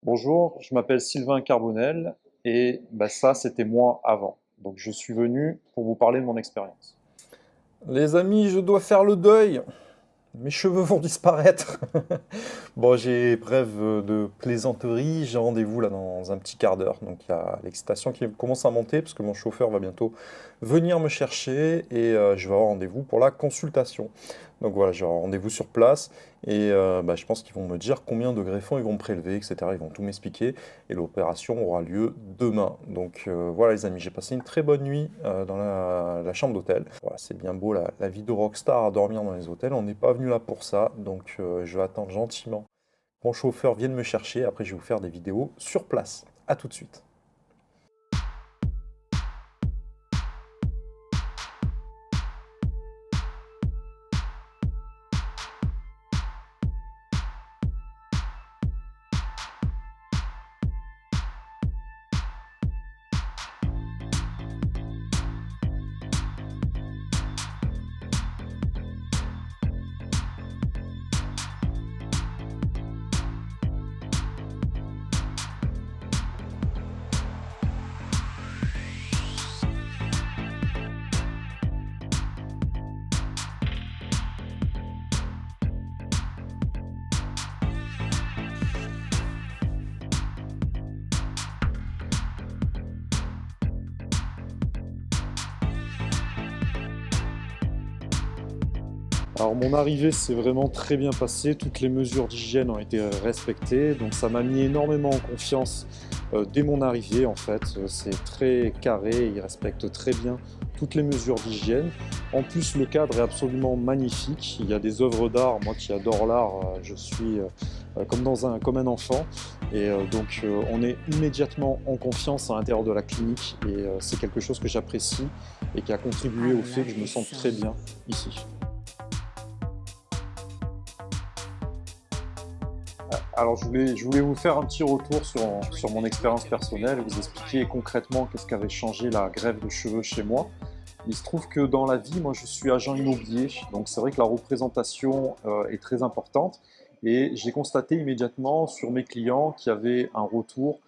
Bonjour, je m'appelle Sylvain Carbonel et ça, c'était moi avant. Donc je suis venu pour vous parler de mon expérience. Les amis, je dois faire le deuil. Mes cheveux vont disparaître. Bon, j'ai bref de plaisanterie. J'ai rendez-vous là dans un petit quart d'heure. Donc il y a l'excitation qui commence à monter parce que mon chauffeur va bientôt venir me chercher et je vais avoir rendez-vous pour la consultation. Donc voilà, j'ai rendez-vous sur place et je pense qu'ils vont me dire combien de greffons ils vont me prélever, etc. Ils vont tout m'expliquer et l'opération aura lieu demain. Donc voilà les amis, j'ai passé une très bonne nuit dans la chambre d'hôtel. Voilà, c'est bien beau la vie de rockstar à dormir dans les hôtels. On n'est pas venu là pour ça, donc je vais attendre gentiment que mon chauffeur vienne me chercher. Après, je vais vous faire des vidéos sur place. À tout de suite. Alors mon arrivée s'est vraiment très bien passée, toutes les mesures d'hygiène ont été respectées, donc ça m'a mis énormément en confiance dès mon arrivée en fait. C'est très carré, ils respectent très bien toutes les mesures d'hygiène. En plus le cadre est absolument magnifique, il y a des œuvres d'art, moi qui adore l'art, je suis comme un enfant et on est immédiatement en confiance à l'intérieur de la clinique et c'est quelque chose que j'apprécie et qui a contribué I au fait que love je me this sente très song. bien ici. Alors, je voulais vous faire un petit retour sur mon expérience personnelle, vous expliquer concrètement qu'est-ce qu'avait changé la greffe de cheveux chez moi. Il se trouve que dans la vie, moi, je suis agent immobilier, donc c'est vrai que la représentation est très importante. Et j'ai constaté immédiatement sur mes clients qu'il y avait un retour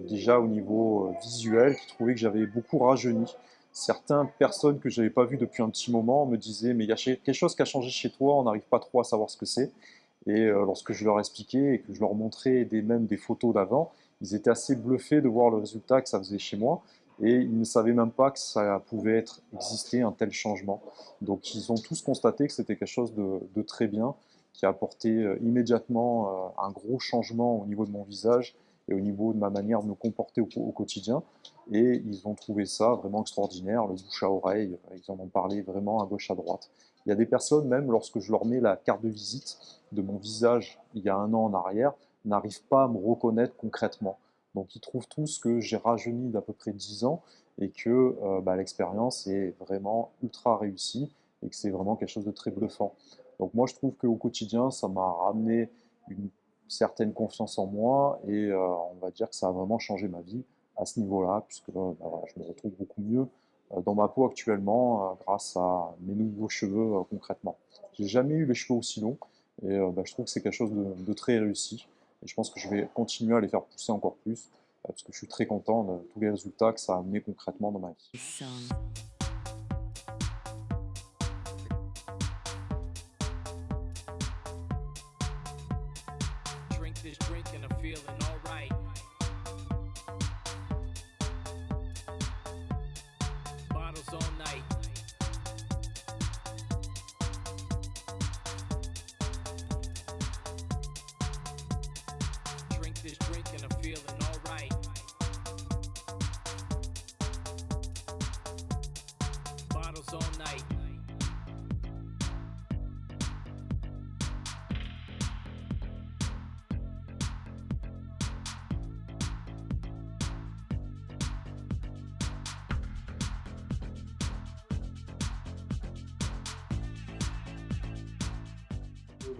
déjà au niveau visuel, qui trouvaient que j'avais beaucoup rajeuni. Certaines personnes que je n'avais pas vues depuis un petit moment me disaient, mais il y a quelque chose qui a changé chez toi, on n'arrive pas trop à savoir ce que c'est. Et lorsque je leur expliquais et que je leur montrais même des photos d'avant, ils étaient assez bluffés de voir le résultat que ça faisait chez moi. Et ils ne savaient même pas que ça pouvait exister un tel changement. Donc ils ont tous constaté que c'était quelque chose de très bien, qui a apporté immédiatement un gros changement au niveau de mon visage et au niveau de ma manière de me comporter au quotidien. Et ils ont trouvé ça vraiment extraordinaire, le bouche à oreille, ils en ont parlé vraiment à gauche à droite. Il y a des personnes, même lorsque je leur mets la carte de visite de mon visage il y a un an en arrière, n'arrivent pas à me reconnaître concrètement. Donc ils trouvent tous que j'ai rajeuni d'à peu près 10 ans et que l'expérience est vraiment ultra réussie et que c'est vraiment quelque chose de très bluffant. Donc moi je trouve qu'au quotidien ça m'a ramené une certaine confiance en moi et on va dire que ça a vraiment changé ma vie à ce niveau-là puisque voilà, je me retrouve beaucoup mieux dans ma peau actuellement grâce à mes nouveaux cheveux concrètement. J'ai jamais eu les cheveux aussi longs et je trouve que c'est quelque chose de très réussi. Et je pense que je vais continuer à les faire pousser encore plus parce que je suis très content de tous les résultats que ça a amené concrètement dans ma vie. Song. Drink this drink and I'm feeling alright. Bottles all night. Drink this drink and I'm feeling alright. Bottles all night.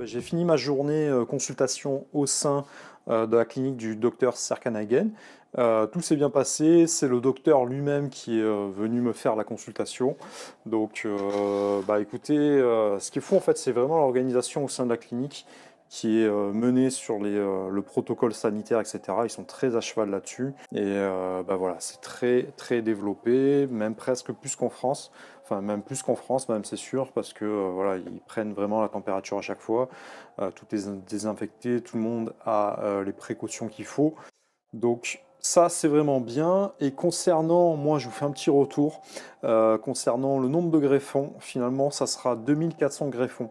J'ai fini ma journée consultation au sein de la clinique du docteur Serkanhagen. Tout s'est bien passé, c'est le docteur lui-même qui est venu me faire la consultation. Donc écoutez, ce qui est fou en fait, c'est vraiment l'organisation au sein de la clinique qui est menée sur le protocole sanitaire, etc. Ils sont très à cheval là-dessus. Et bah voilà, c'est très très développé, même presque plus qu'en France. Enfin, même plus qu'en France, même c'est sûr, parce que voilà, ils prennent vraiment la température à chaque fois. Tout est désinfecté, tout le monde a les précautions qu'il faut. Donc ça, c'est vraiment bien. Et concernant, moi, je vous fais un petit retour. Concernant le nombre de greffons, finalement, ça sera 2400 greffons.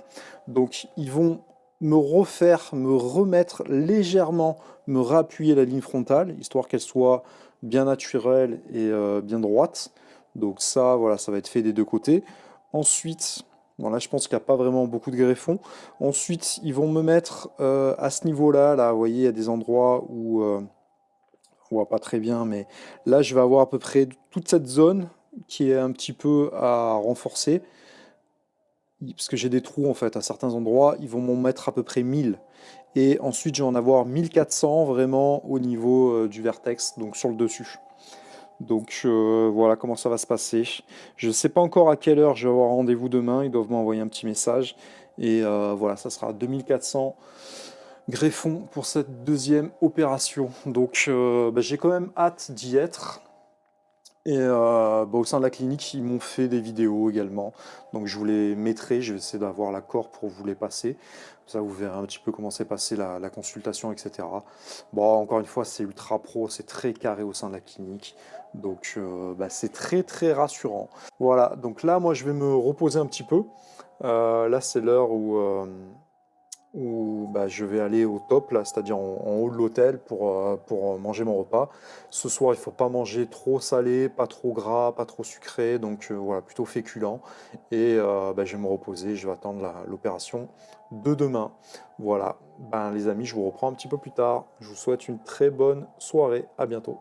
Donc ils vont me refaire, me remettre légèrement, me réappuyer la ligne frontale, histoire qu'elle soit bien naturelle et bien droite. Donc ça, voilà, ça va être fait des deux côtés. Ensuite, bon là, je pense qu'il n'y a pas vraiment beaucoup de greffons. Ensuite, ils vont me mettre à ce niveau-là, là, vous voyez, il y a des endroits où on voit pas très bien, mais là, je vais avoir à peu près toute cette zone qui est un petit peu à renforcer, parce que j'ai des trous en fait à certains endroits, ils vont m'en mettre à peu près 1000. Et ensuite, je vais en avoir 1400 vraiment au niveau du vertex, donc sur le dessus. Donc voilà comment ça va se passer. Je ne sais pas encore à quelle heure je vais avoir rendez-vous demain, ils doivent m'envoyer un petit message. Et voilà, ça sera 2400 greffons pour cette deuxième opération. Donc bah, j'ai quand même hâte d'y être. Et bah, au sein de la clinique, ils m'ont fait des vidéos également. Donc je vous les mettrai, je vais essayer d'avoir l'accord pour vous les passer. Comme ça, vous verrez un petit peu comment s'est passée la consultation, etc. Bon, encore une fois, c'est ultra pro, c'est très carré au sein de la clinique. Donc bah, c'est très très rassurant. Voilà, donc là, moi, je vais me reposer un petit peu. Là, c'est l'heure où bah, je vais aller au top, là, c'est-à-dire en haut de l'hôtel pour manger mon repas. Ce soir, il ne faut pas manger trop salé, pas trop gras, pas trop sucré, donc voilà, plutôt féculent. Et bah, je vais me reposer, je vais attendre l'opération de demain. Voilà, ben, les amis, je vous reprends un petit peu plus tard. Je vous souhaite une très bonne soirée, à bientôt.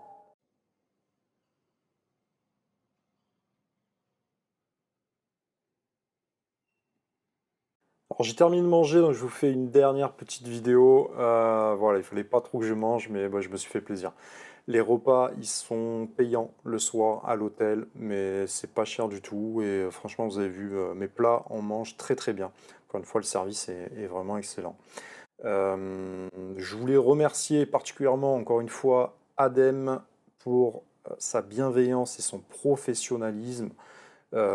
Alors j'ai terminé de manger, donc je vous fais une dernière petite vidéo. Voilà, il fallait pas trop que je mange, mais bah, je me suis fait plaisir. Les repas, ils sont payants le soir à l'hôtel, mais c'est pas cher du tout. Et franchement, vous avez vu, mes plats, on mange très très bien. Encore une fois, le service est vraiment excellent. Je voulais remercier particulièrement, encore une fois, Adem pour sa bienveillance et son professionnalisme.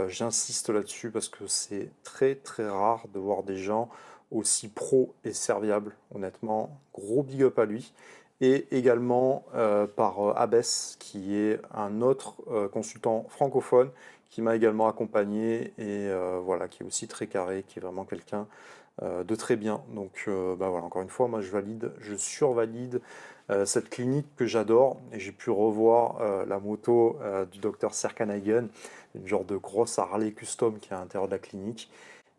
J'insiste là-dessus parce que c'est très très rare de voir des gens aussi pro et serviables. Honnêtement, gros big up à lui. Et également par Abbès, qui est un autre consultant francophone qui m'a également accompagné et voilà, qui est aussi très carré, qui est vraiment quelqu'un de très bien. Donc bah voilà, encore une fois, moi je valide, je survalide cette clinique que j'adore et j'ai pu revoir la moto du docteur Serkanhagen, une genre de grosse Harley custom qui est à l'intérieur de la clinique.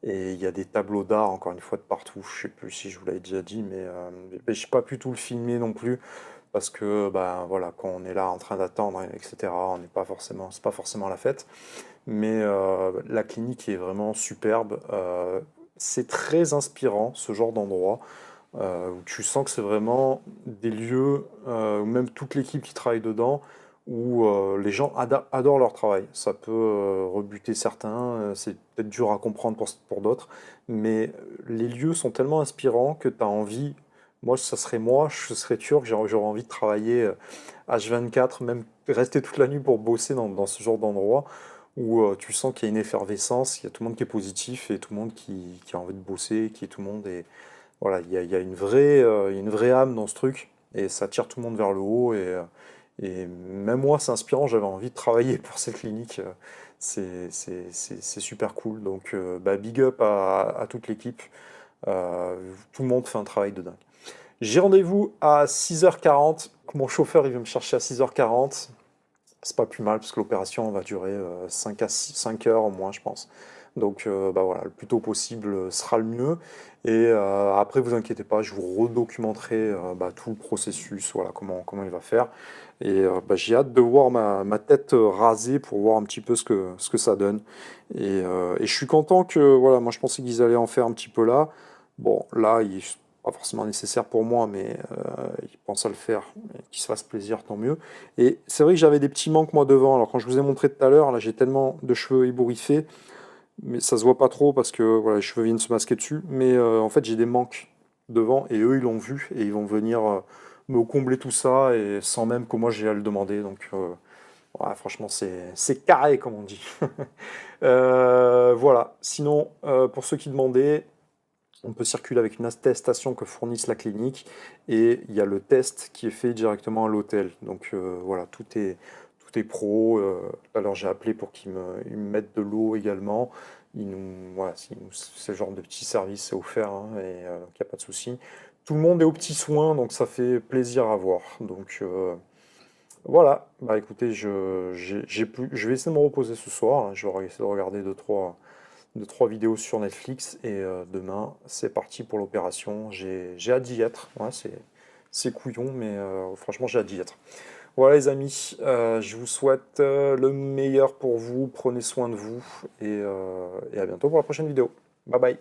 Et il y a des tableaux d'art, encore une fois, de partout. Je sais plus si je vous l'avais déjà dit, mais je n'ai pas pu tout le filmer non plus. Parce que ben, voilà, quand on est là en train d'attendre, etc., on n'est pas forcément, c'est pas forcément la fête. Mais la clinique est vraiment superbe. C'est très inspirant, ce genre d'endroit, où tu sens que c'est vraiment des lieux, ou même toute l'équipe qui travaille dedans, où les gens adorent leur travail. Ça peut rebuter certains, c'est peut-être dur à comprendre pour d'autres, mais les lieux sont tellement inspirants que tu as envie, moi, je serais sûr que j'aurais envie de travailler H24, même rester toute la nuit pour bosser dans ce genre d'endroit, où tu sens qu'il y a une effervescence, il y a tout le monde qui est positif et tout le monde qui a envie de bosser, qui est tout le monde est voilà, il y a une vraie âme dans ce truc, et ça tire tout le monde vers le haut, et même moi, c'est inspirant, j'avais envie de travailler pour cette clinique, c'est super cool, donc bah, big up à toute l'équipe, tout le monde fait un travail de dingue. J'ai rendez-vous à 6h40, mon chauffeur il vient me chercher à 6h40, c'est pas plus mal parce que l'opération va durer 5 heures au moins, je pense. Donc bah voilà, le plus tôt possible sera le mieux. Et après, vous inquiétez pas, je vous redocumenterai bah, tout le processus, voilà, comment il va faire. Et bah, j'ai hâte de voir ma tête rasée pour voir un petit peu ce que ça donne. Et je suis content que, voilà, moi je pensais qu'ils allaient en faire un petit peu là. Bon, là, il n'est pas forcément nécessaire pour moi, mais ils pensent à le faire, et qu'ils se fassent plaisir, tant mieux. Et c'est vrai que j'avais des petits manques moi devant. Alors quand je vous ai montré tout à l'heure, là j'ai tellement de cheveux ébouriffés, mais ça se voit pas trop parce que voilà, les cheveux viennent se masquer dessus. Mais en fait j'ai des manques. devant, et eux, ils l'ont vu, et ils vont venir me combler tout ça, et sans même que moi j'ai à le demander. Donc, ouais, franchement, c'est carré, comme on dit. Voilà. Sinon, pour ceux qui demandaient, on peut circuler avec une attestation que fournisse la clinique, et il y a le test qui est fait directement à l'hôtel. Donc voilà, tout est pro. Alors j'ai appelé pour ils me mettent de l'eau également. Voilà, c'est le genre de petit service, c'est offert, hein, et donc il n'y a pas de souci. Tout le monde est aux petits soins, donc ça fait plaisir à voir. Donc voilà, bah écoutez, je vais essayer de me reposer ce soir, hein. Je vais essayer de regarder deux, trois vidéos sur Netflix, et demain, c'est parti pour l'opération. J'ai hâte d'y être. Ouais, c'est couillon, mais franchement, j'ai hâte d'y être. Voilà les amis, je vous souhaite le meilleur pour vous. Prenez soin de vous, et à bientôt pour la prochaine vidéo. Bye bye.